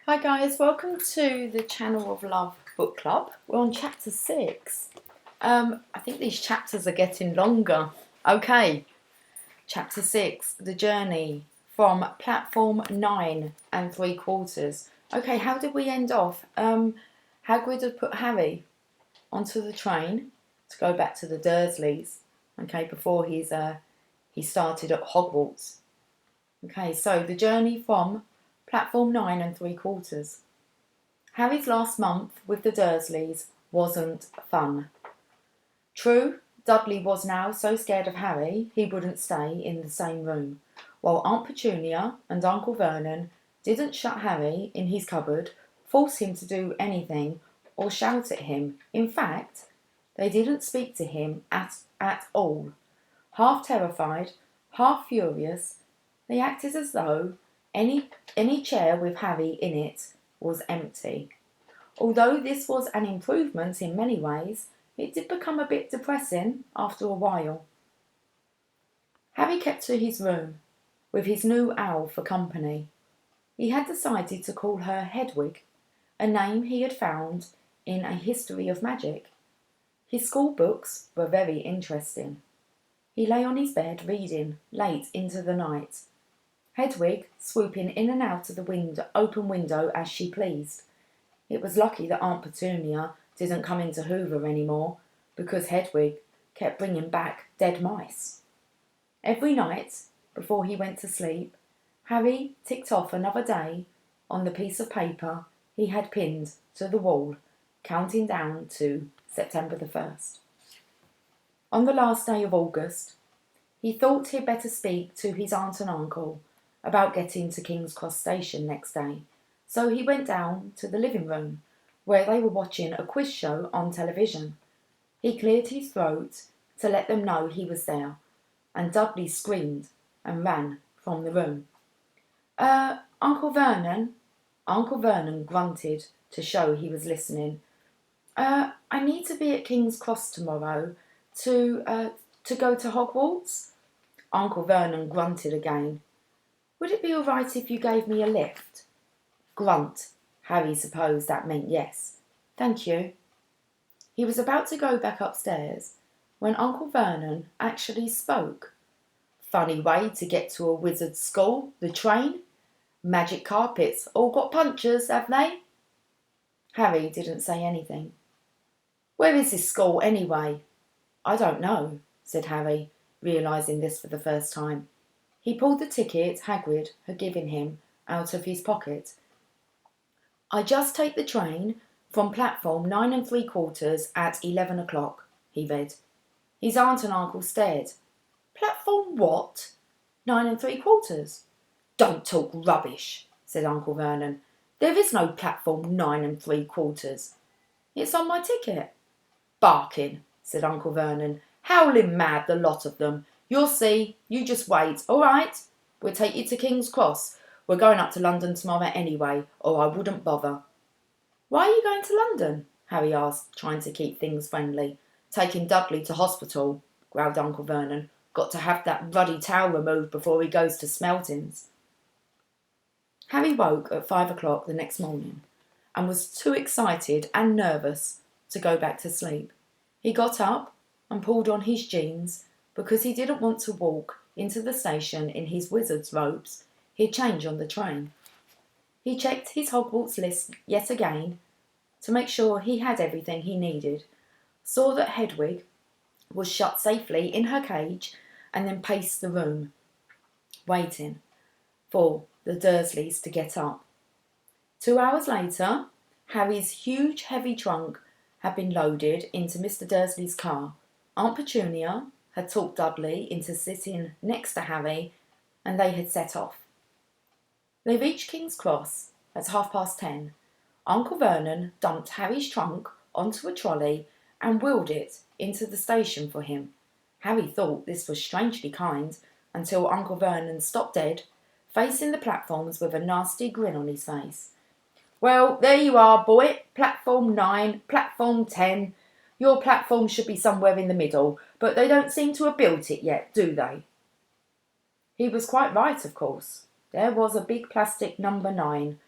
Hi guys, welcome to the Channel of Love book club. We're on chapter 6. I think these chapters are getting longer. Okay, chapter 6, the journey from platform 9 and 3/4. Okay, how did we end off? Hagrid had put Harry onto the train to go back to the Dursleys. Okay, before he started at Hogwarts. Okay, so the journey from platform 9 and 3/4. Harry's last month with the Dursleys wasn't fun. True, Dudley was now so scared of Harry he wouldn't stay in the same room, while Aunt Petunia and Uncle Vernon didn't shut Harry in his cupboard, force him to do anything, or shout at him. In fact, they didn't speak to him at all. Half terrified, half furious, they acted as though any chair with Harry in it was empty. Although this was an improvement in many ways, it did become a bit depressing after a while. Harry kept to his room, with his new owl for company. He had decided to call her Hedwig, a name he had found in a history of magic. His school books were very interesting. He lay on his bed reading late into the night, Hedwig swooping in and out of the open window as she pleased. It was lucky that Aunt Petunia didn't come into Hoover anymore, because Hedwig kept bringing back dead mice. Every night, before he went to sleep, Harry ticked off another day on the piece of paper he had pinned to the wall, counting down to September the 1st. On the last day of August, he thought he'd better speak to his aunt and uncle about getting to King's Cross Station next day, so he went down to the living room, where they were watching a quiz show on television. He cleared his throat to let them know he was there, and Dudley screamed and ran from the room. Uncle Vernon? Uncle Vernon grunted to show he was listening. I need to be at King's Cross tomorrow to go to Hogwarts? Uncle Vernon grunted again. Would it be all right if you gave me a lift? Grunt. Harry supposed that meant yes. Thank you. He was about to go back upstairs when Uncle Vernon actually spoke. Funny way to get to a wizard's school, the train. Magic carpets all got punctures, have they? Harry didn't say anything. Where is this school anyway? I don't know, said Harry, realising this for the first time. He pulled the ticket Hagrid had given him out of his pocket. I just take the train from platform 9 3/4 at 11 o'clock, he read. His aunt and uncle stared. Platform what? 9 3/4? Don't talk rubbish, said Uncle Vernon. There is no platform 9 3/4. It's on my ticket. Barking, said Uncle Vernon. Howling mad, the lot of them. You'll see. You just wait. All right? We'll take you to King's Cross. We're going up to London tomorrow anyway, or I wouldn't bother. Why are you going to London? Harry asked, trying to keep things friendly. Taking Dudley to hospital, growled Uncle Vernon. Got to have that ruddy towel removed before he goes to Smeltings. Harry woke at 5 o'clock the next morning and was too excited and nervous to go back to sleep. He got up and pulled on his jeans because he didn't want to walk into the station in his wizard's robes. He'd change on the train. He checked his Hogwarts list yet again to make sure he had everything he needed, saw that Hedwig was shut safely in her cage, and then paced the room, waiting for the Dursleys to get up. 2 hours later, Harry's huge heavy trunk had been loaded into Mr. Dursley's car. Aunt Petunia had talked Dudley into sitting next to Harry, and they had set off. They reached King's Cross at 10:30. Uncle Vernon dumped Harry's trunk onto a trolley and wheeled it into the station for him. Harry thought this was strangely kind until Uncle Vernon stopped dead, facing the platforms with a nasty grin on his face. Well, there you are, boy. Platform 9, platform 10. Your platform should be somewhere in the middle, but they don't seem to have built it yet, do they? He was quite right, of course. There was a big plastic number 9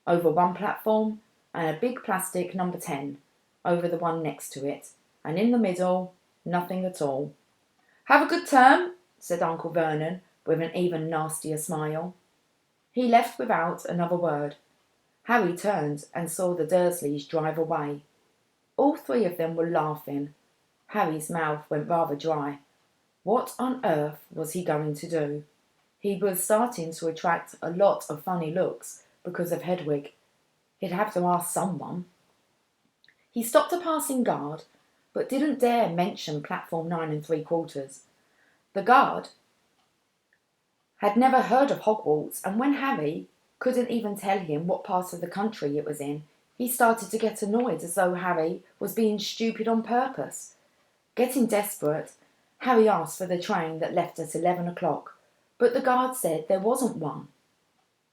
over one platform, and a big plastic number 10 over the one next to it, and in the middle, nothing at all. "Have a good term," said Uncle Vernon, with an even nastier smile. He left without another word. Harry turned and saw the Dursleys drive away. All three of them were laughing. Harry's mouth went rather dry. What on earth was he going to do? He was starting to attract a lot of funny looks because of Hedwig. He'd have to ask someone. He stopped a passing guard, but didn't dare mention platform 9 3/4. The guard had never heard of Hogwarts, and when Harry couldn't even tell him what part of the country it was in, he started to get annoyed, as though Harry was being stupid on purpose. Getting desperate, Harry asked for the train that left at 11 o'clock, but the guard said there wasn't one.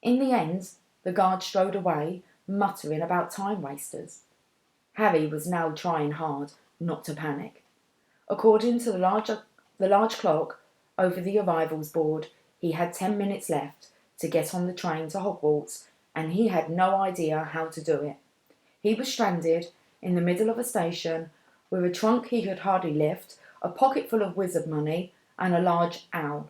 In the end, the guard strode away, muttering about time wasters. Harry was now trying hard not to panic. According to the large clock over the arrivals board, he had 10 minutes left to get on the train to Hogwarts, and he had no idea how to do it. He was stranded in the middle of a station with a trunk he could hardly lift, a pocket full of wizard money, and a large owl.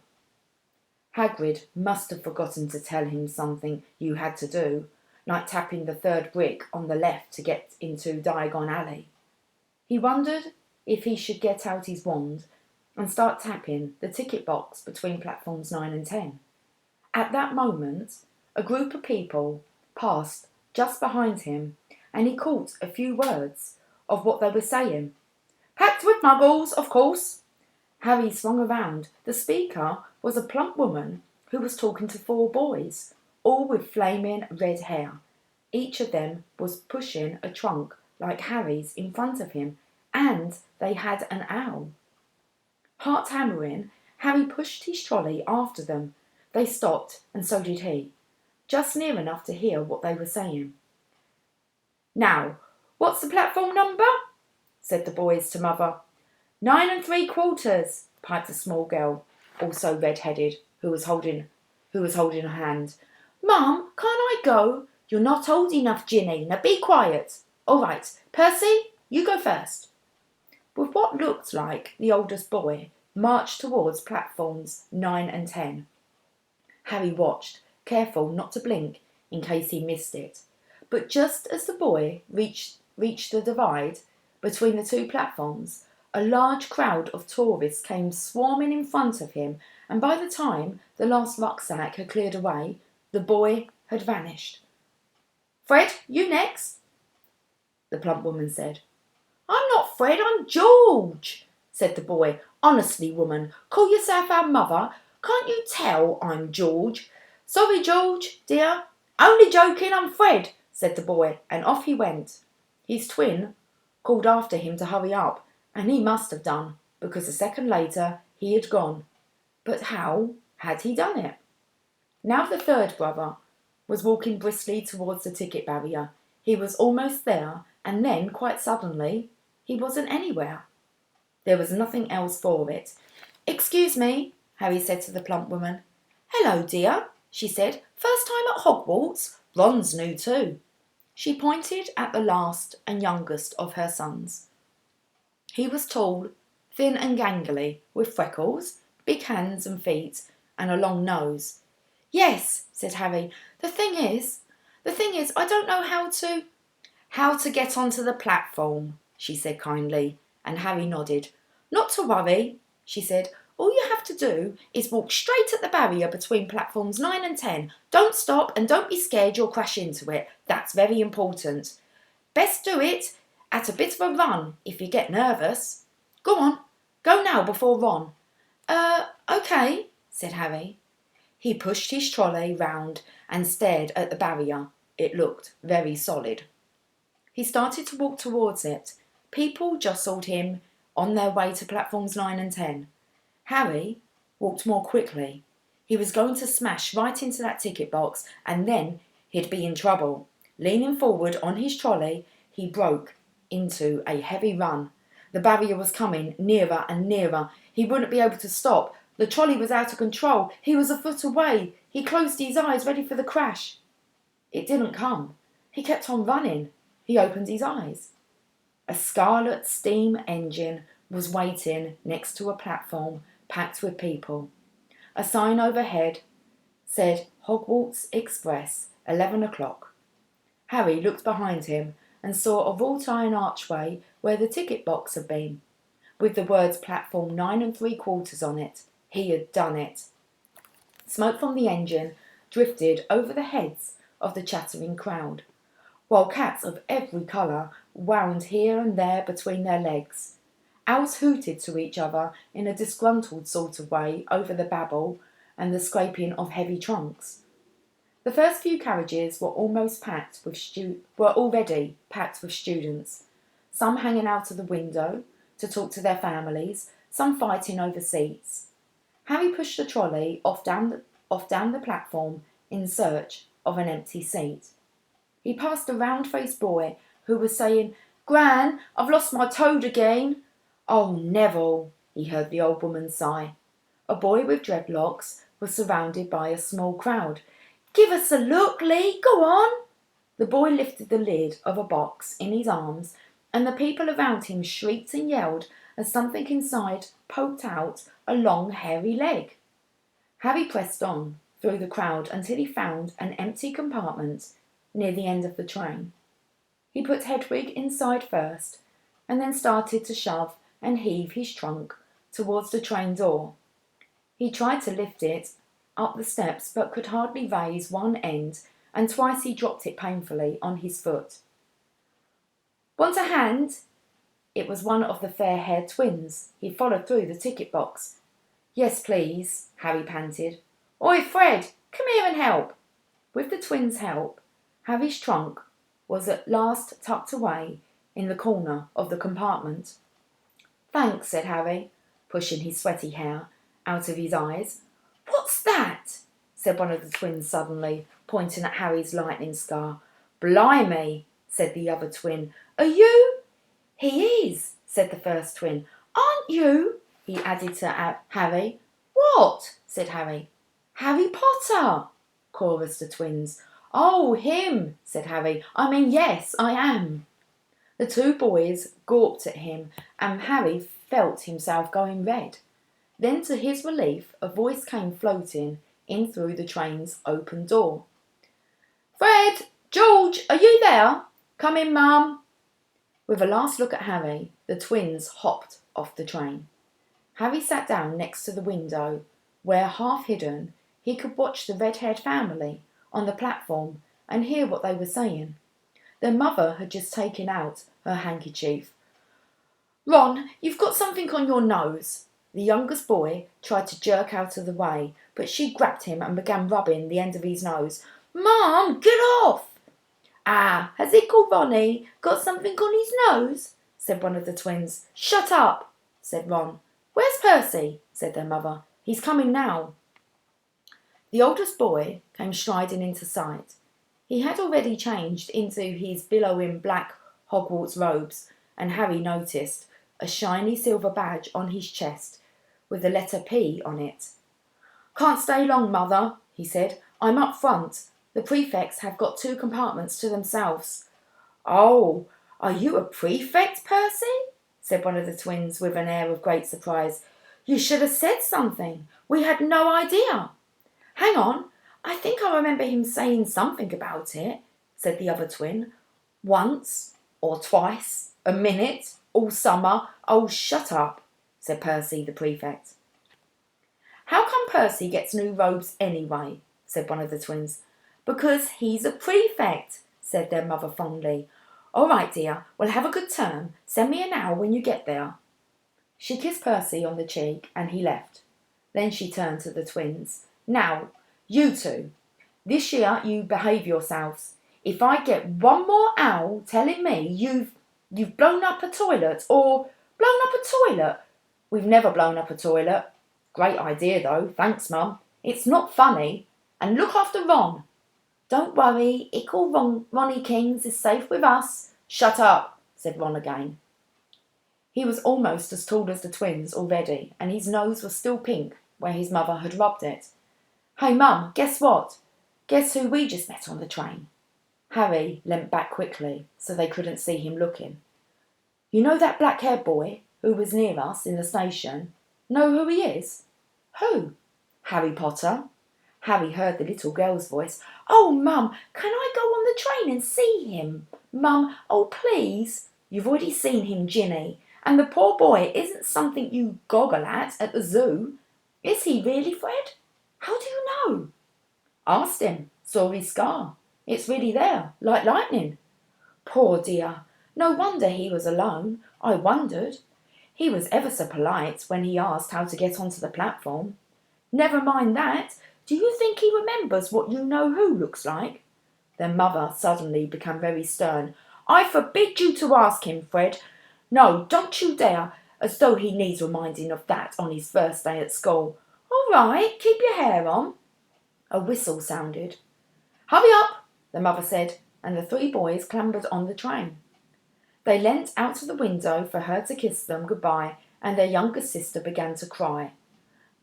Hagrid must have forgotten to tell him something you had to do, like tapping the third brick on the left to get into Diagon Alley. He wondered if he should get out his wand and start tapping the ticket box between platforms 9 and 10. At that moment, a group of people passed just behind him, and he caught a few words of what they were saying. "Packed with muggles, of course." Harry swung around. The speaker was a plump woman who was talking to 4 boys, all with flaming red hair. Each of them was pushing a trunk like Harry's in front of him, and they had an owl. Heart hammering, Harry pushed his trolley after them. They stopped, and so did he, just near enough to hear what they were saying. "Now, what's the platform number?" said the boys to Mother. 9 3/4, piped a small girl, also red-headed, who was holding her hand. "Mum, can't I go?" "You're not old enough, Ginny. Now be quiet." "All right, Percy, you go first." With what looked like the oldest boy marched towards platforms 9 and 10. Harry watched, careful not to blink in case he missed it. But just as the boy reached the divide between the 2 platforms, a large crowd of tourists came swarming in front of him, and by the time the last rucksack had cleared away, the boy had vanished. "Fred, you next," the plump woman said. "I'm not Fred, I'm George," said the boy. "Honestly, woman, call yourself our mother. Can't you tell I'm George?" "Sorry, George, dear. Only joking, I'm Fred," said the boy, and off he went. His twin called after him to hurry up, and he must have done, because a second later he had gone. But how had he done it? Now the third brother was walking briskly towards the ticket barrier. He was almost there, and then, quite suddenly, he wasn't anywhere. There was nothing else for it. "Excuse me," Harry said to the plump woman. "Hello, dear," she said. "First time at Hogwarts? Ron's new too." She pointed at the last and youngest of her sons. He was tall, thin and gangly, with freckles, big hands and feet, and a long nose. "Yes," said Harry. The thing is, I don't know how to get onto the platform," she said kindly, and Harry nodded. "Not to worry," she said. "All you have to do is walk straight at the barrier between platforms 9 and 10. Don't stop and don't be scared you'll crash into it. That's very important. Best do it at a bit of a run if you get nervous. Go on, go now before Ron." Okay," said Harry. He pushed his trolley round and stared at the barrier. It looked very solid. He started to walk towards it. People jostled him on their way to platforms 9 and 10. Harry walked more quickly. He was going to smash right into that ticket box, and then he'd be in trouble. Leaning forward on his trolley, he broke into a heavy run. The barrier was coming nearer and nearer. He wouldn't be able to stop. The trolley was out of control. He was a foot away. He closed his eyes, ready for the crash. It didn't come. He kept on running. He opened his eyes. A scarlet steam engine was waiting next to a platform packed with people. A sign overhead said Hogwarts Express, 11 o'clock. Harry looked behind him and saw a wrought-iron archway where the ticket box had been, with the words platform 9 3/4 on it. He had done it. Smoke from the engine drifted over the heads of the chattering crowd, while cats of every colour wound here and there between their legs. Owls hooted to each other in a disgruntled sort of way over the babble and the scraping of heavy trunks. The first few carriages were already packed with students, some hanging out of the window to talk to their families, some fighting over seats. Harry pushed the trolley off down the platform in search of an empty seat. He passed a round-faced boy who was saying, "Gran, I've lost my toad again." "Oh, Neville," he heard the old woman sigh. A boy with dreadlocks was surrounded by a small crowd. "Give us a look, Lee, go on." The boy lifted the lid of a box in his arms, and the people around him shrieked and yelled as something inside poked out a long, hairy leg. Harry pressed on through the crowd until he found an empty compartment near the end of the train. He put Hedwig inside first, and then started to shove and heave his trunk towards the train door. He tried to lift it up the steps but could hardly raise one end, and twice he dropped it painfully on his foot. "Want a hand?" It was one of the fair-haired twins. He followed through the ticket box. "Yes, please," Harry panted. "Oi, Fred, come here and help." With the twins' help, Harry's trunk was at last tucked away in the corner of the compartment. "Thanks," said Harry, pushing his sweaty hair out of his eyes. "What's that?" said one of the twins suddenly, pointing at Harry's lightning scar. "Blimey," said the other twin. "Are you?" "He is," said the first twin. "Aren't you?" he added to Harry. "What?" said Harry. "Harry Potter," chorused the twins. "Oh, him," said Harry. "I mean, yes, I am." The two boys gawped at him, and Harry felt himself going red. Then, to his relief, a voice came floating in through the train's open door. "Fred! George! Are you there? Come in, Mum." With a last look at Harry, the twins hopped off the train. Harry sat down next to the window, where, half hidden, he could watch the red-haired family on the platform and hear what they were saying. Their mother had just taken out her handkerchief. "Ron, you've got something on your nose." The youngest boy tried to jerk out of the way, but she grabbed him and began rubbing the end of his nose. "Mum, get off!" "Ah, has Ickle Ronnie got something on his nose?" said one of the twins. "Shut up," said Ron. "Where's Percy?" said their mother. "He's coming now." The oldest boy came striding into sight. He had already changed into his billowing black Hogwarts robes, and Harry noticed a shiny silver badge on his chest with the letter P on it. "Can't stay long, Mother," he said. "I'm up front. The prefects have got 2 compartments to themselves." "Oh, are you a prefect, Percy?" said one of the twins with an air of great surprise. "You should have said something. We had no idea." "Hang on, I think I remember him saying something about it," said the other twin. "Once or twice, a minute, all summer." "Oh, shut up," said Percy the prefect. "How come Percy gets new robes anyway?" said one of the twins. "Because he's a prefect," said their mother fondly. "All right, dear, well, have a good term. Send me an owl when you get there." She kissed Percy on the cheek and he left. Then she turned to the twins. "Now, you two, this year you behave yourselves. If I get one more owl telling me you've blown up a toilet or blown up a toilet." "We've never blown up a toilet." "Great idea, though. Thanks, Mum." "It's not funny. And look after Ron." "Don't worry, Ronnie Kings is safe with us." "Shut up," said Ron again. He was almost as tall as the twins already, and his nose was still pink where his mother had rubbed it. "Hey, Mum, guess what? Guess who we just met on the train?" Harry leant back quickly so they couldn't see him looking. You know that black-haired boy who was near us in the station? Know who he is? Who? Harry Potter. Harry heard the little girl's voice. Oh, Mum, can I go on the train and see him? Mum, oh, please. You've already seen him, Ginny. And the poor boy isn't something you goggle at the zoo. Is he really, Fred? How do you know? Asked him. Saw his scar. It's really there, like lightning. Poor dear. No wonder he was alone. I wondered. He was ever so polite when he asked how to get onto the platform. Never mind that. Do you think he remembers what you-know-who looks like? Their mother suddenly became very stern. I forbid you to ask him, Fred. No, don't you dare, as though he needs reminding of that on his first day at school. All right, keep your hair on. A whistle sounded. Hurry up, the mother said, and the three boys clambered on the train. They leant out of the window for her to kiss them goodbye, and their younger sister began to cry.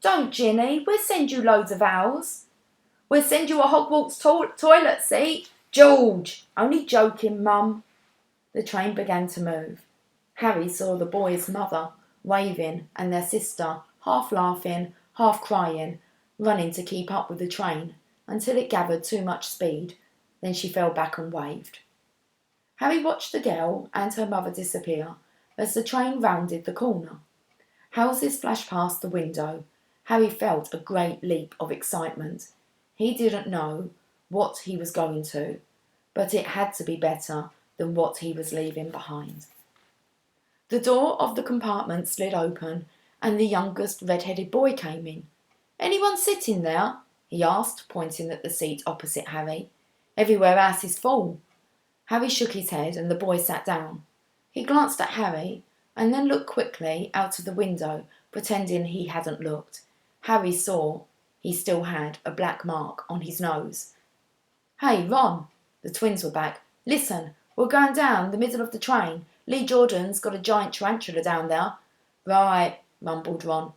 Don't, Ginny, we'll send you loads of owls. We'll send you a Hogwarts toilet seat. George! Only joking, Mum. The train began to move. Harry saw the boys' mother waving and their sister, half laughing, half crying, running to keep up with the train until it gathered too much speed. Then she fell back and waved. Harry watched the girl and her mother disappear as the train rounded the corner. Houses flashed past the window. Harry felt a great leap of excitement. He didn't know what he was going to, but it had to be better than what he was leaving behind. The door of the compartment slid open and the youngest red-headed boy came in. Anyone sitting there? He asked, pointing at the seat opposite Harry. Everywhere else is full. Harry shook his head and the boy sat down. He glanced at Harry and then looked quickly out of the window, pretending he hadn't looked. Harry saw he still had a black mark on his nose. Hey, Ron, the twins were back. Listen, we're going down the middle of the train. Lee Jordan's got a giant tarantula down there. Right, mumbled Ron.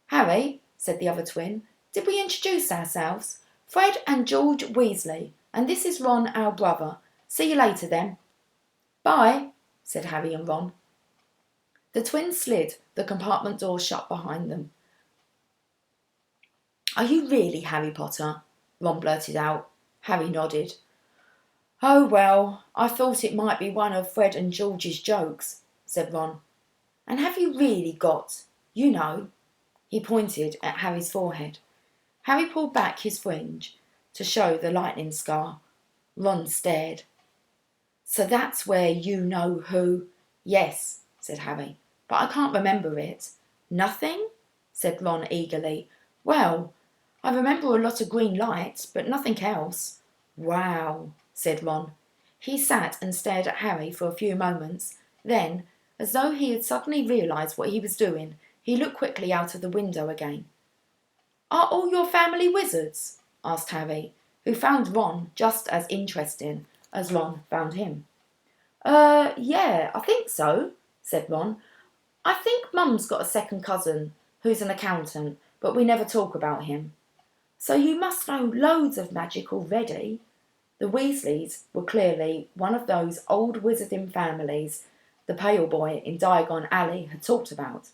Harry, said the other twin, did we introduce ourselves? Fred and George Weasley, and this is Ron, our brother. See you later then. Bye, said Harry and Ron. The twins slid the compartment door shut behind them. Are you really Harry Potter? Ron blurted out. Harry nodded. Oh, well, I thought it might be one of Fred and George's jokes, said Ron. And have you really got, you know? He pointed at Harry's forehead. Harry pulled back his fringe to show the lightning scar. Ron stared. So that's where you-know-who? Yes, said Harry, but I can't remember it. Nothing? Said Ron eagerly. Well, I remember a lot of green lights, but nothing else. Wow, said Ron. He sat and stared at Harry for a few moments. Then, as though he had suddenly realised what he was doing, he looked quickly out of the window again. Are all your family wizards? Asked Harry, who found Ron just as interesting as Ron found him. Yeah, I think so, said Ron. I think Mum's got a second cousin who's an accountant, but we never talk about him. So you must know loads of magic already. The Weasleys were clearly one of those old wizarding families the pale boy in Diagon Alley had talked about.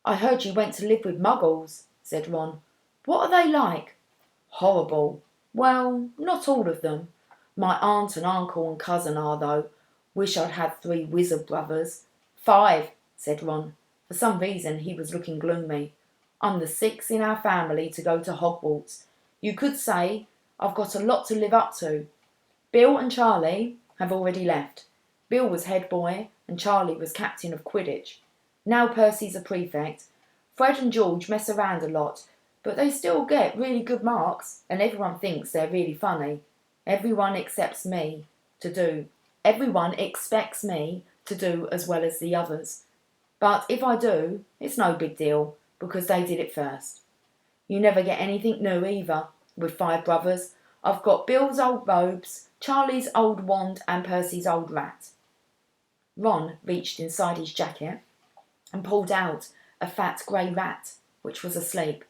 I heard you went to live with Muggles, said Ron. What are they like? Horrible. Well, not all of them. My aunt and uncle and cousin are, though. Wish I'd had 3 wizard brothers. 5, said Ron. For some reason he was looking gloomy. I'm the 6th in our family to go to Hogwarts. You could say I've got a lot to live up to. Bill and Charlie have already left. Bill was head boy and Charlie was captain of Quidditch. Now Percy's a prefect. Fred and George mess around a lot, but they still get really good marks and everyone thinks they're really funny. Everyone expects me to do as well as the others. But if I do, it's no big deal, because they did it first. You never get anything new either, with 5 brothers. I've got Bill's old robes, Charlie's old wand, and Percy's old rat. Ron reached inside his jacket and pulled out a fat grey rat, which was asleep.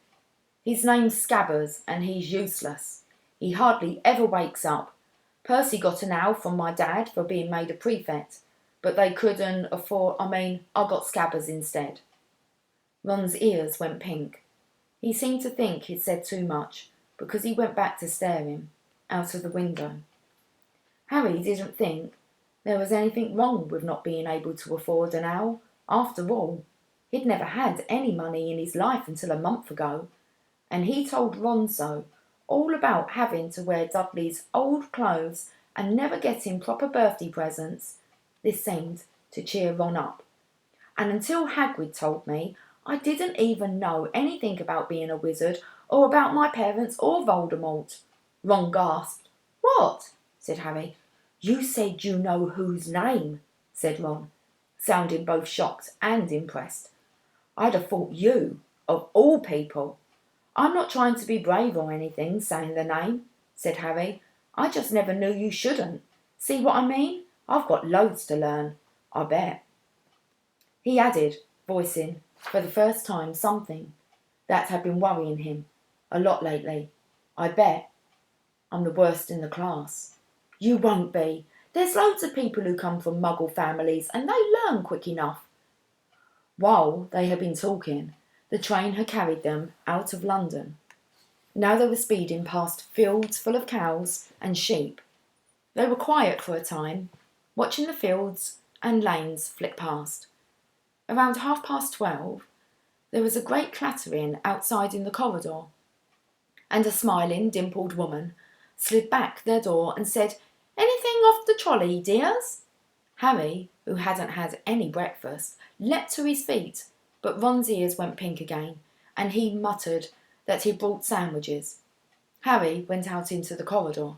His name's Scabbers, and he's useless. He hardly ever wakes up, Percy got an owl from my dad for being made a prefect, but they couldn't afford, I got scabbers instead. Ron's ears went pink. He seemed to think he'd said too much, because he went back to staring out of the window. Harry didn't think there was anything wrong with not being able to afford an owl. After all, he'd never had any money in his life until a month ago, and he told Ron so, all about having to wear Dudley's old clothes and never getting proper birthday presents. This seemed to cheer Ron up. And until Hagrid told me, I didn't even know anything about being a wizard or about my parents or Voldemort. Ron gasped. What? Said Harry. You said you know whose name, said Ron, sounding both shocked and impressed. I'd have thought you, of all people. I'm not trying to be brave or anything, saying the name, said Harry. I just never knew you shouldn't. See what I mean? I've got loads to learn, I bet. He added, voicing, for the first time, something that had been worrying him a lot lately. I bet I'm the worst in the class. You won't be. There's loads of people who come from Muggle families and they learn quick enough. While they had been talking, the train had carried them out of London. Now they were speeding past fields full of cows and sheep. They were quiet for a time, watching the fields and lanes flick past. Around 12:30, there was a great clattering outside in the corridor, and a smiling, dimpled woman slid back their door and said, Anything off the trolley, dears? Harry, who hadn't had any breakfast, leapt to his feet, but Ron's ears went pink again, and he muttered that he'd brought sandwiches. Harry went out into the corridor.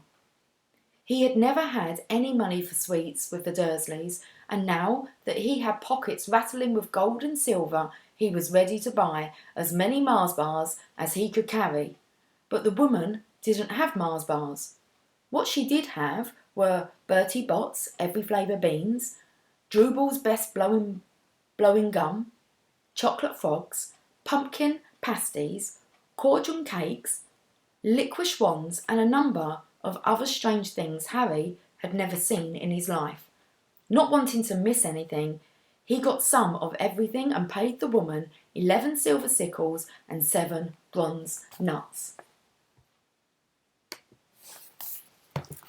He had never had any money for sweets with the Dursleys, and now that he had pockets rattling with gold and silver, he was ready to buy as many Mars bars as he could carry. But the woman didn't have Mars bars. What she did have were Bertie Bott's every flavour beans, Drubel's best blowing gum, chocolate frogs, pumpkin pasties, cordial cakes, licorice wands, and a number of other strange things Harry had never seen in his life. Not wanting to miss anything, he got some of everything and paid the woman 11 silver sickles and 7 bronze nuts.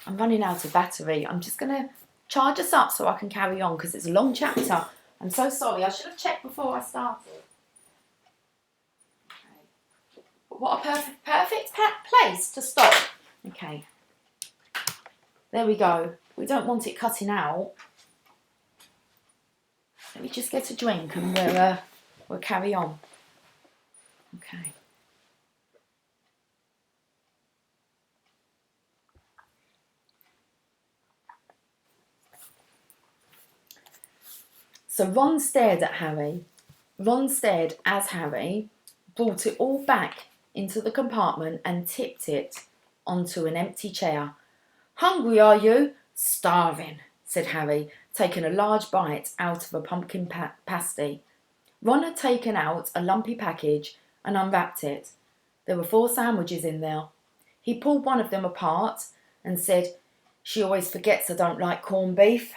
I'm running out of battery. I'm just going to charge us up so I can carry on because it's a long chapter. I'm so sorry. I should have checked before I started. Okay. What a perfect place to stop. Okay. There we go. We don't want it cutting out. Let me just get a drink and we'll carry on. Okay. So Ron stared at Harry. Ron stared as Harry brought it all back into the compartment and tipped it onto an empty chair. Hungry, are you? Starving, said Harry, taking a large bite out of a pumpkin pasty. Ron had taken out a lumpy package and unwrapped it. There were 4 sandwiches in there. He pulled one of them apart and said, She always forgets I don't like corned beef.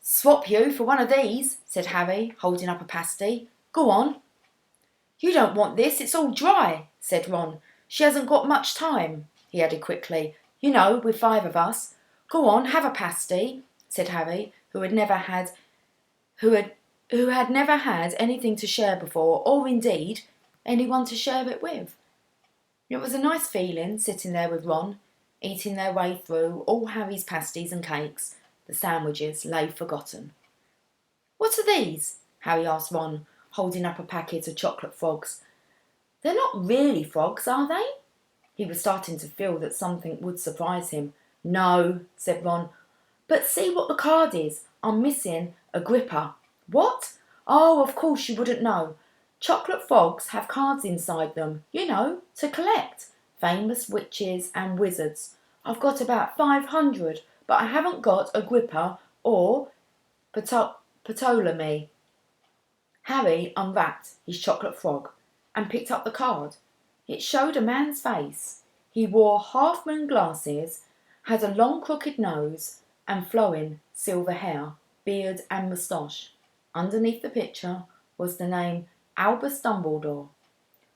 Swap you for one of these, said Harry, holding up a pasty. Go on. You don't want this, it's all dry, said Ron. She hasn't got much time, he added quickly. You know, with 5 of us. Go on, have a pasty, said Harry, who had never had anything to share before, or indeed anyone to share it with. It was a nice feeling sitting there with Ron, eating their way through all Harry's pasties and cakes. The sandwiches lay forgotten. What are these? Harry asked Ron, holding up a packet of chocolate frogs. They're not really frogs, are they? He was starting to feel that something would surprise him. No, said Ron. But see what the card is. I'm missing a gripper. What? Oh, of course you wouldn't know. Chocolate frogs have cards inside them, you know, to collect. Famous witches and wizards. I've got about 500, but I haven't got a gripper or Ptolemy. Harry unwrapped his chocolate frog and picked up the card. It showed a man's face. He wore half-moon glasses, had a long crooked nose and flowing silver hair, beard and moustache. Underneath the picture was the name Albus Dumbledore.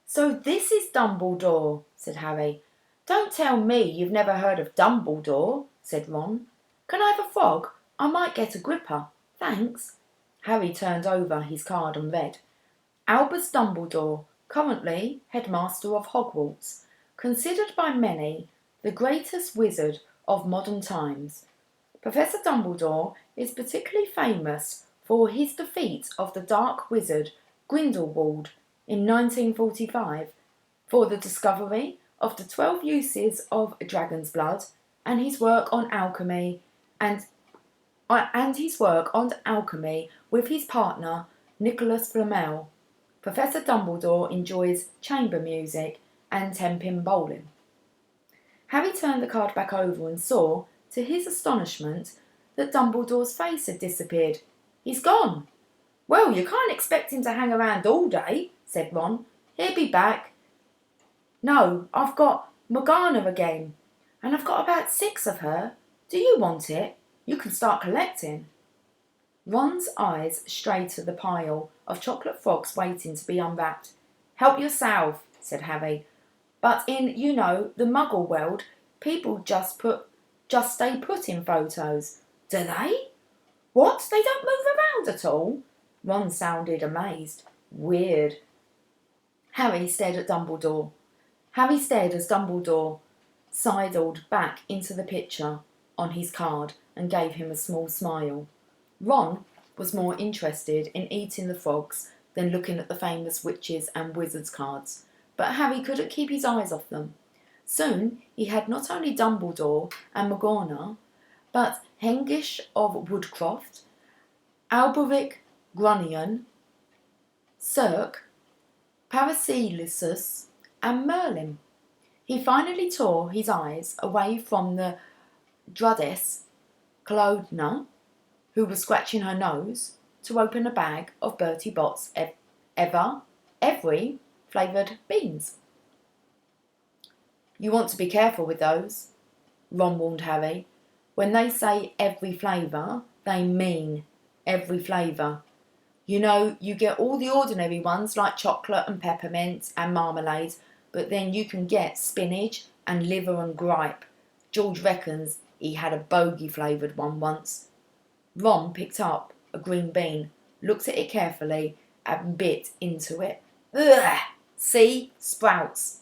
"So this is Dumbledore," said Harry. "Don't tell me you've never heard of Dumbledore," said Ron. "Can I have a frog? I might get a gripper. Thanks." Harry turned over his card and read, "Albus Dumbledore, currently headmaster of Hogwarts, considered by many the greatest wizard of modern times. Professor Dumbledore is particularly famous for his defeat of the dark wizard Grindelwald in 1945, for the discovery of the 12 uses of dragon's blood, and his work on alchemy with his partner Nicholas Flamel. Professor Dumbledore enjoys chamber music and 10-pin bowling." Harry turned the card back over and saw, to his astonishment, that Dumbledore's face had disappeared. "He's gone." "Well, you can't expect him to hang around all day," said Ron. "He'll be back." "No, I've got Morgana again, and I've got about 6 of her. Do you want it? You can start collecting." Ron's eyes strayed to the pile of chocolate frogs waiting to be unwrapped. "Help yourself," said Harry. "But in, the Muggle world, people just stay put in photos." "Do they? What? They don't move around at all?" Ron sounded amazed. "Weird." Harry stared as Dumbledore sidled back into the picture on his card and gave him a small smile. Ron was more interested in eating the frogs than looking at the famous witches and wizards cards, but Harry couldn't keep his eyes off them. Soon he had not only Dumbledore and Morgana, but Hengish of Woodcroft, Alberic Grunion, Cirque, Paracelsus, and Merlin. He finally tore his eyes away from the druidess Clodna, who was scratching her nose, to open a bag of Bertie Bott's every flavoured beans. "You want to be careful with those," Ron warned Harry. "When they say every flavour, they mean every flavour. You get all the ordinary ones like chocolate and peppermint and marmalade, but then you can get spinach and liver and gripe. George reckons he had a bogey flavoured one once." Ron picked up a green bean, looked at it carefully, and bit into it. "Ugh! See? Sprouts."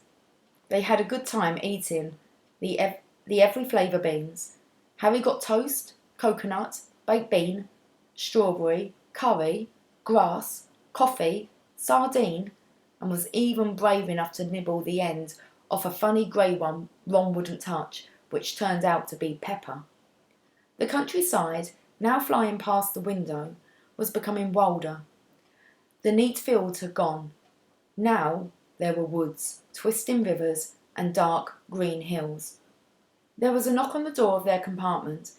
They had a good time eating the every flavour beans. Harry got toast, coconut, baked bean, strawberry, curry, grass, coffee, sardine, and was even brave enough to nibble the end off a funny grey one Ron wouldn't touch, which turned out to be pepper. The countryside, now flying past the window, was becoming wilder. The neat fields had gone. Now there were woods, twisting rivers, and dark green hills. There was a knock on the door of their compartment,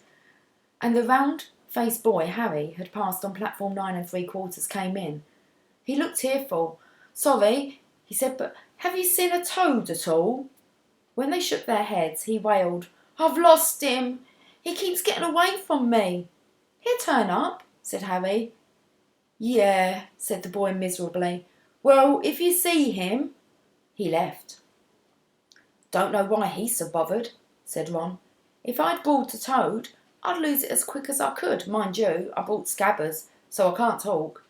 and the round-faced boy Harry had passed on platform 9 3/4 came in. He looked tearful. "Sorry," he said, "but have you seen a toad at all?" When they shook their heads, he wailed, "I've lost him. He keeps getting away from me." "He'll turn up," said Harry. "Yeah," said the boy miserably. "Well, if you see him—" He left. "Don't know why he's so bothered," said Ron. "If I'd brought a toad, I'd lose it as quick as I could. Mind you, I brought Scabbers, so I can't talk."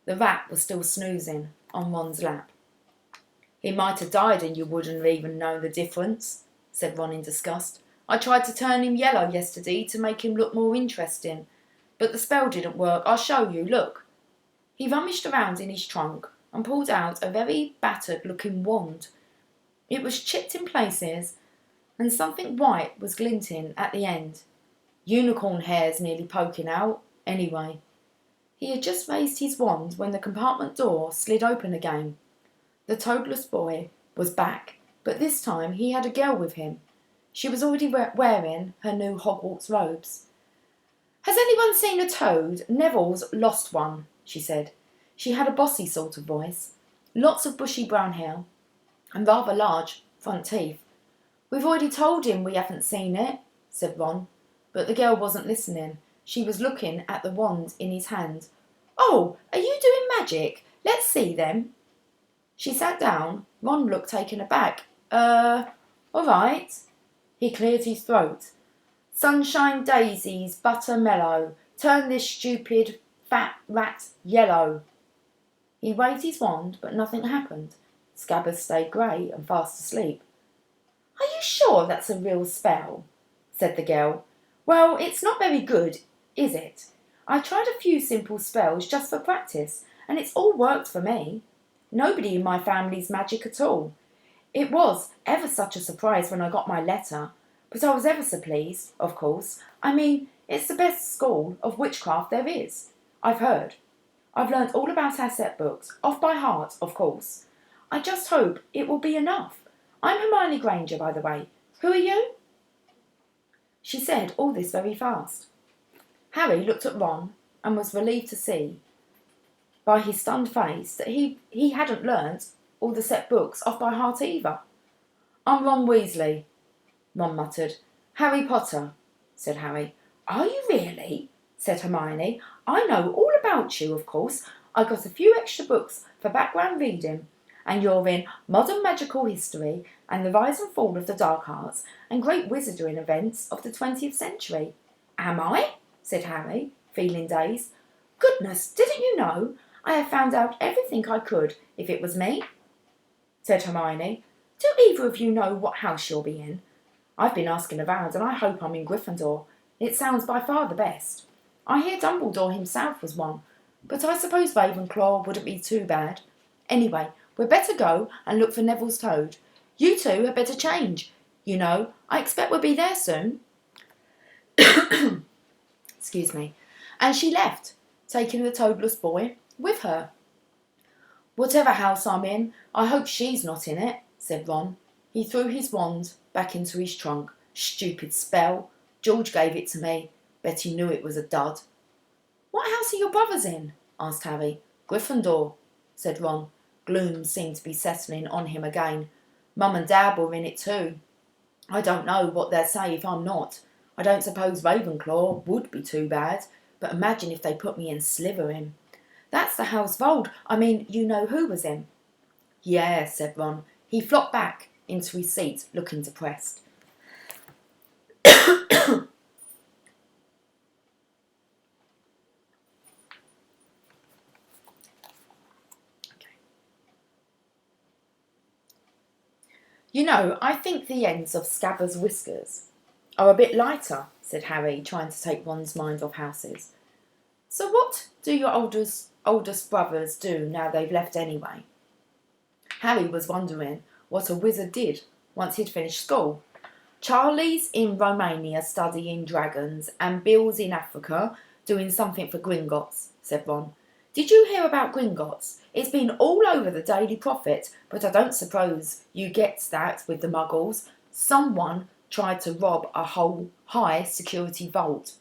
The rat was still snoozing on Ron's lap. "He might have died and you wouldn't even know the difference," said Ron in disgust. "I tried to turn him yellow yesterday to make him look more interesting, but the spell didn't work. I'll show you, look." He rummaged around in his trunk and pulled out a very battered-looking wand. It was chipped in places, and something white was glinting at the end. Unicorn hairs nearly poking out, anyway. He had just raised his wand when the compartment door slid open again. The toadless boy was back, but this time he had a girl with him. She was already wearing her new Hogwarts robes. "Has anyone seen a toad? Neville's lost one," she said. She had a bossy sort of voice, lots of bushy brown hair, and rather large front teeth. "We've already told him we haven't seen it," said Ron. But the girl wasn't listening. She was looking at the wand in his hand. Oh, are you doing magic? Let's see them. She sat down. Ron looked taken aback. All right. He cleared his throat. Sunshine daisies, butter mellow. Turn this stupid fat rat yellow. He waved his wand, but nothing happened. Scabbers stayed grey and fast asleep. Are you sure that's a real spell? Said the girl. Well, it's not very good, is it? I tried a few simple spells just for practice, and it's all worked for me. Nobody in my family's magic at all. It was ever such a surprise when I got my letter, but I was ever so pleased, of course. I mean, it's the best school of witchcraft there is, I've heard. I've learnt all about our set books, off by heart, of course. I just hope it will be enough. I'm Hermione Granger, by the way. Who are you? She said all this very fast. Harry looked at Ron and was relieved to see, by his stunned face, that he hadn't learnt all the set books off by heart either. I'm Ron Weasley, Ron muttered. Harry Potter, said Harry. Are you really? Said Hermione. I know all about you, of course. I got a few extra books for background reading, and you're in Modern Magical History and the Rise and Fall of the Dark Arts and Great Wizarding Events of the 20th Century. Am I? Said Harry, feeling dazed. Goodness, didn't you know? I have found out everything I could if it was me, said Hermione. Do either of you know what house you'll be in? I've been asking around, and I hope I'm in Gryffindor. It sounds by far the best. I hear Dumbledore himself was one, but I suppose Ravenclaw wouldn't be too bad. Anyway, we'd better go and look for Neville's toad. You two had better change. You know, I expect we'll be there soon. Excuse me. And she left, taking the toadless boy with her. Whatever house I'm in, I hope she's not in it, said Ron. He threw his wand back into his trunk. Stupid spell. George gave it to me. Bet he knew it was a dud. What house are your brothers in? Asked Harry. Gryffindor, said Ron. Gloom seemed to be settling on him again. Mum and Dad were in it too. I don't know what they'll say if I'm not. I don't suppose Ravenclaw would be too bad, but imagine if they put me in Slytherin. That's the house Vold. I mean, you know who was in. Yeah, said Ron. He flopped back into his seat, looking depressed. You know, I think the ends of Scabbers' whiskers are a bit lighter, said Harry, trying to take Ron's mind off houses. So what do your oldest brothers do now they've left anyway? Harry was wondering what a wizard did once he'd finished school. Charlie's in Romania studying dragons, and Bill's in Africa doing something for Gringotts, said Ron. Did you hear about Gringotts? It's been all over the Daily Prophet, but I don't suppose you get that with the Muggles. Someone tried to rob a whole high-security vault.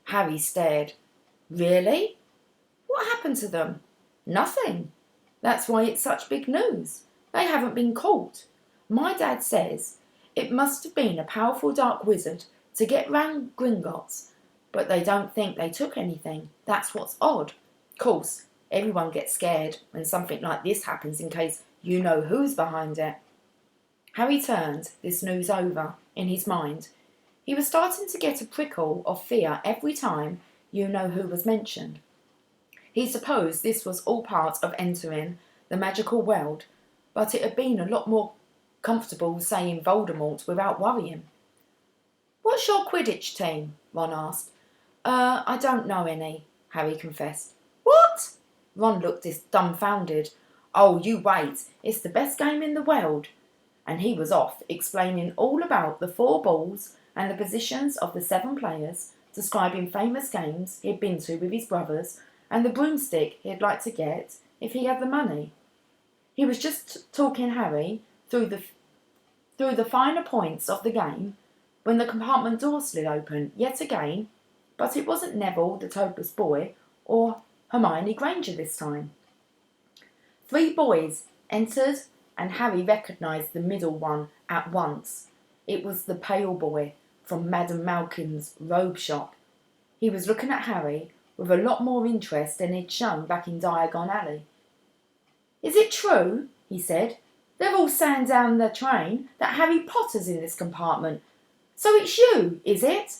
Harry stared. Really? What happened to them? Nothing. That's why it's such big news. They haven't been caught. My dad says it must have been a powerful dark wizard to get round Gringotts, but they don't think they took anything. That's what's odd. Of course, everyone gets scared when something like this happens in case you know who's behind it. Harry turned this news over in his mind. He was starting to get a prickle of fear every time you know who was mentioned. He supposed this was all part of entering the magical world, but it had been a lot more comfortable saying Voldemort without worrying. What's your Quidditch team? Ron asked. I don't know any, Harry confessed. What? Ron looked dumbfounded. Oh, you wait. It's the best game in the world. And he was off, explaining all about the 4 balls and the positions of the 7 players, describing famous games he'd been to with his brothers, and the broomstick he'd like to get if he had the money. He was just talking Harry through the finer points of the game when the compartment door slid open yet again, but it wasn't Neville, the toadless boy, or Hermione Granger this time. 3 boys entered, and Harry recognised the middle one at once. It was the pale boy, from Madame Malkin's robe shop. He was looking at Harry with a lot more interest than he'd shown back in Diagon Alley. "Is it true," he said, "they're all saying down the train that Harry Potter's in this compartment? So it's you, is it?"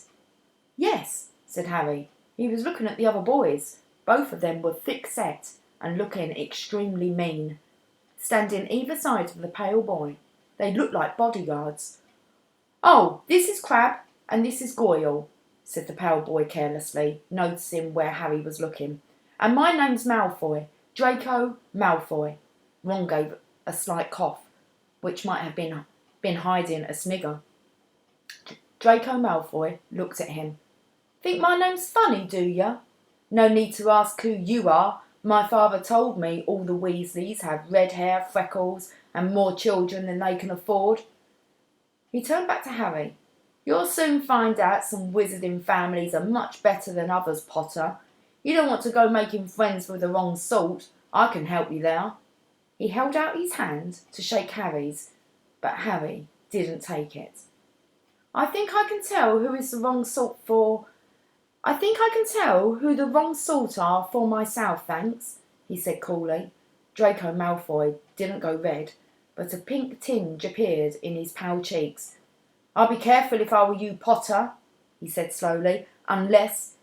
"Yes," said Harry. He was looking at the other boys. Both of them were thick-set and looking extremely mean. Standing either side of the pale boy, they looked like bodyguards. "Oh, this is Crabbe and this is Goyle," said the pale boy carelessly, noticing where Harry was looking. "And my name's Malfoy, Draco Malfoy." Ron gave a slight cough, which might have been hiding a snigger. Draco Malfoy looked at him. "Think my name's funny, do ya? No need to ask who you are. My father told me all the Weasleys have red hair, freckles, and more children than they can afford." He turned back to Harry. "You'll soon find out some wizarding families are much better than others, Potter. You don't want to go making friends with the wrong sort. I can help you there." He held out his hand to shake Harry's, but Harry didn't take it. I think I can tell who the wrong sort are for myself, thanks," he said coolly. Draco Malfoy didn't go red, but a pink tinge appeared in his pale cheeks. "I'll be careful if I were you, Potter," he said slowly. "Unless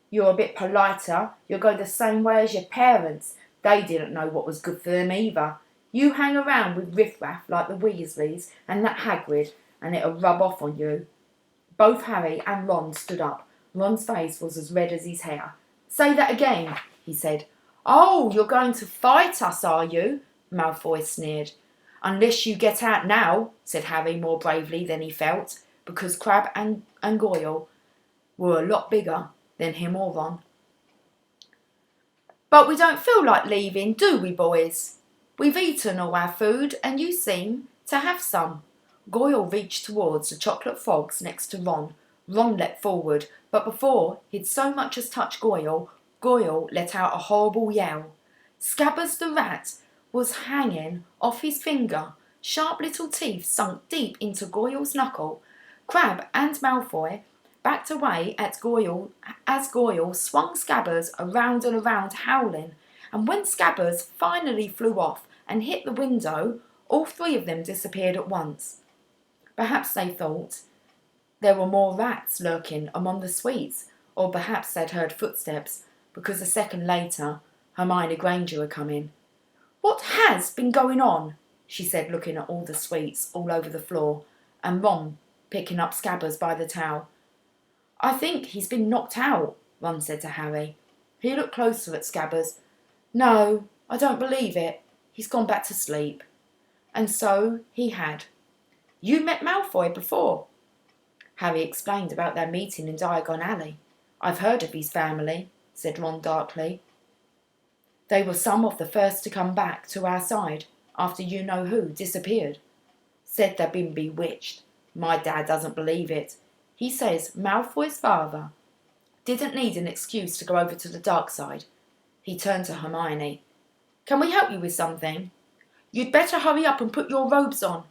you're a bit politer, you'll go the same way as your parents. They didn't know what was good for them either. You hang around with riffraff like the Weasleys and that Hagrid, and it'll rub off on you." Both Harry and Ron stood up. Ron's face was as red as his hair. "Say that again," he said. "Oh, you're going to fight us, are you?" Malfoy sneered. "Unless you get out now," said Harry more bravely than he felt, because Crabbe and Goyle were a lot bigger than him or Ron. "But we don't feel like leaving, do we, boys? We've eaten all our food, and you seem to have some." Goyle reached towards the chocolate frogs next to Ron. Ron leapt forward, but before he'd so much as touched Goyle, Goyle let out a horrible yell. Scabbers the rat was hanging off his finger. Sharp little teeth sunk deep into Goyle's knuckle. Crabbe and Malfoy backed away at Goyle as Goyle swung Scabbers around and around, howling. And when Scabbers finally flew off and hit the window, all three of them disappeared at once. Perhaps they thought there were more rats lurking among the sweets, or perhaps they'd heard footsteps, because a second later Hermione Granger had come in. "What has been going on?" she said, looking at all the sweets all over the floor, and Ron picking up Scabbers by the towel. "I think he's been knocked out," Ron said to Harry. He looked closer at Scabbers. "No, I don't believe it. He's gone back to sleep." And so he had. "You met Malfoy before?" Harry explained about their meeting in Diagon Alley. "I've heard of his family," said Ron darkly. "They were some of the first to come back to our side after you-know-who disappeared. Said they'd been bewitched. My dad doesn't believe it. He says Malfoy's father didn't need an excuse to go over to the dark side." He turned to Hermione. "Can we help you with something?" "You'd better hurry up and put your robes on.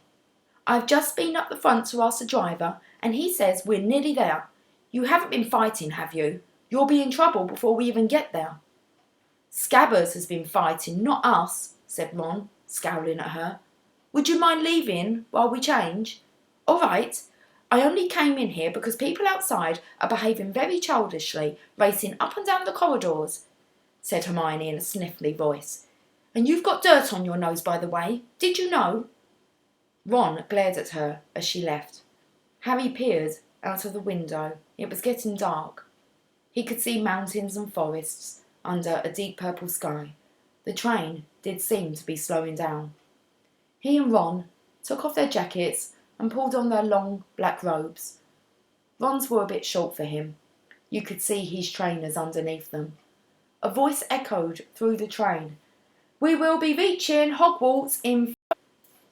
I've just been up the front to ask the driver, and he says we're nearly there. You haven't been fighting, have you? You'll be in trouble before we even get there." "Scabbers has been fighting, not us," said Ron, scowling at her. "Would you mind leaving while we change?" "All right. I only came in here because people outside are behaving very childishly, racing up and down the corridors," said Hermione in a sniffly voice. "And you've got dirt on your nose, by the way. Did you know?" Ron glared at her as she left. Harry peered out of the window. It was getting dark. He could see mountains and forests under a deep purple sky. The train did seem to be slowing down. He and Ron took off their jackets and pulled on their long black robes. Ron's were a bit short for him. You could see his trainers underneath them. A voice echoed through the train. "We will be reaching Hogwarts in..."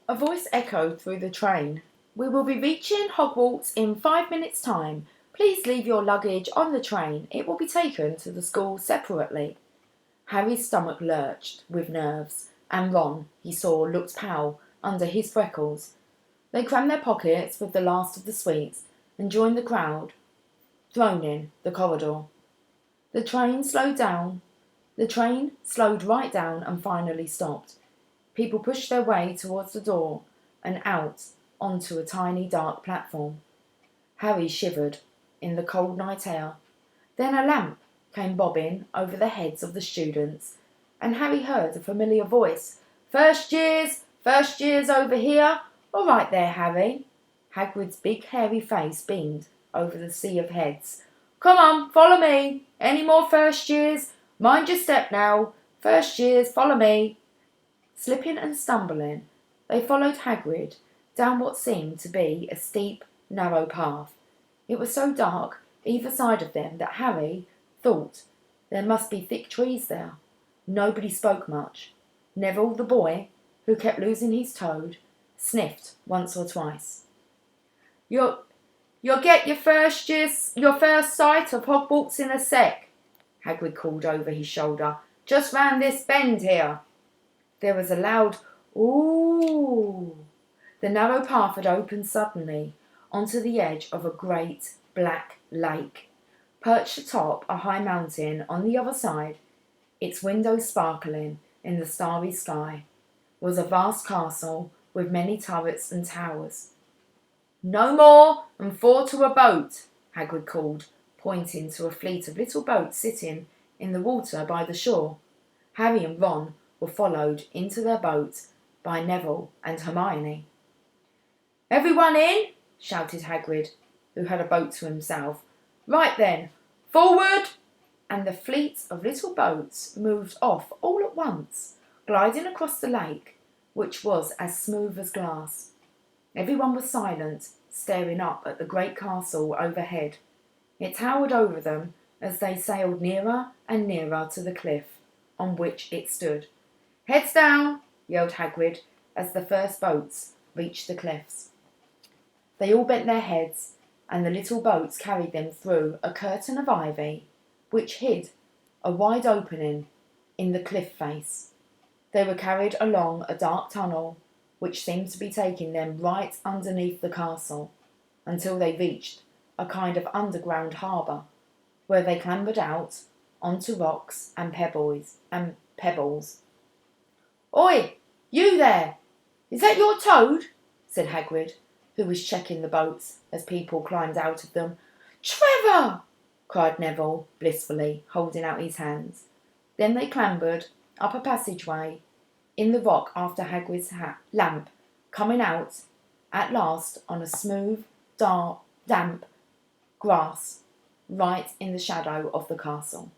A voice echoed through the train. "We will be reaching Hogwarts in 5 minutes' time. Please leave your luggage on the train. It will be taken to the school separately." Harry's stomach lurched with nerves, and Ron, he saw, looked pale under his freckles. They crammed their pockets with the last of the sweets and joined the crowd thrown in the corridor. The train slowed right down and finally stopped. People pushed their way towards the door and out onto a tiny dark platform. Harry shivered in the cold night air. Then a lamp came bobbing over the heads of the students, and Harry heard a familiar voice. First years over here. All right there, Harry." Hagrid's big hairy face beamed over the sea of heads. "Come on, follow me. Any more first years? Mind your step now. First years, follow me." Slipping and stumbling, they followed Hagrid down what seemed to be a steep, narrow path. It was so dark either side of them that Harry thought there must be thick trees there. Nobody spoke much. Neville, the boy, who kept losing his toad, sniffed once or twice. You'll get your first sight of Hogwarts in a sec," Hagrid called over his shoulder. "Just round this bend here." There was a loud "Ooh." The narrow path had opened suddenly onto the edge of a great black lake. Perched atop a high mountain on the other side, its windows sparkling in the starry sky, was a vast castle with many turrets and towers. "No more and 4 to a boat," Hagrid called, pointing to a fleet of little boats sitting in the water by the shore. Harry and Ron were followed into their boat by Neville and Hermione. "Everyone in!" shouted Hagrid, who had a boat to himself. "Right then, forward!" And the fleet of little boats moved off all at once, gliding across the lake, which was as smooth as glass. Everyone was silent, staring up at the great castle overhead. It towered over them as they sailed nearer and nearer to the cliff on which it stood. "Heads down!" yelled Hagrid as the first boats reached the cliffs. They all bent their heads, and the little boats carried them through a curtain of ivy which hid a wide opening in the cliff face. They were carried along a dark tunnel which seemed to be taking them right underneath the castle until they reached a kind of underground harbour, where they clambered out onto rocks and pebbles. "Oi, you there! Is that your toad?" said Hagrid, who was checking the boats as people climbed out of them. "Trevor!" cried Neville blissfully, holding out his hands. Then they clambered up a passageway in the rock after Hagrid's lamp, coming out at last on a smooth, damp grass right in the shadow of the castle.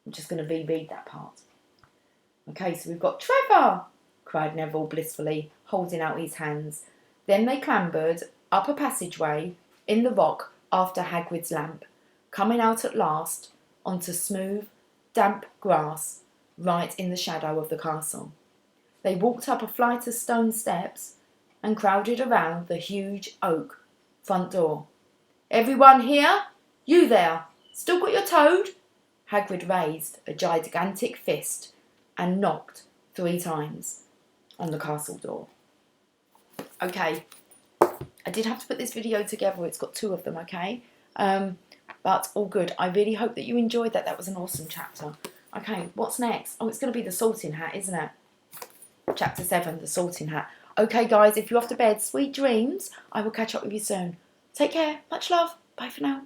I'm just going to reread that part. Okay, so we've got "Trevor!" cried Neville blissfully, holding out his hands. Then they clambered up a passageway in the rock after Hagrid's lamp, coming out at last onto smooth, damp grass right in the shadow of the castle. They walked up a flight of stone steps and crowded around the huge oak front door. "Everyone here? You there! Still got your toad?" Hagrid raised a gigantic fist and knocked 3 times on the castle door. Okay, I did have to put this video together. It's got 2 of them, okay? But all good. I really hope that you enjoyed that. That was an awesome chapter. Okay, what's next? Oh, it's going to be the Sorting Hat, isn't it? Chapter 7, the Sorting Hat. Okay, guys, if you're off to bed, sweet dreams. I will catch up with you soon. Take care. Much love. Bye for now.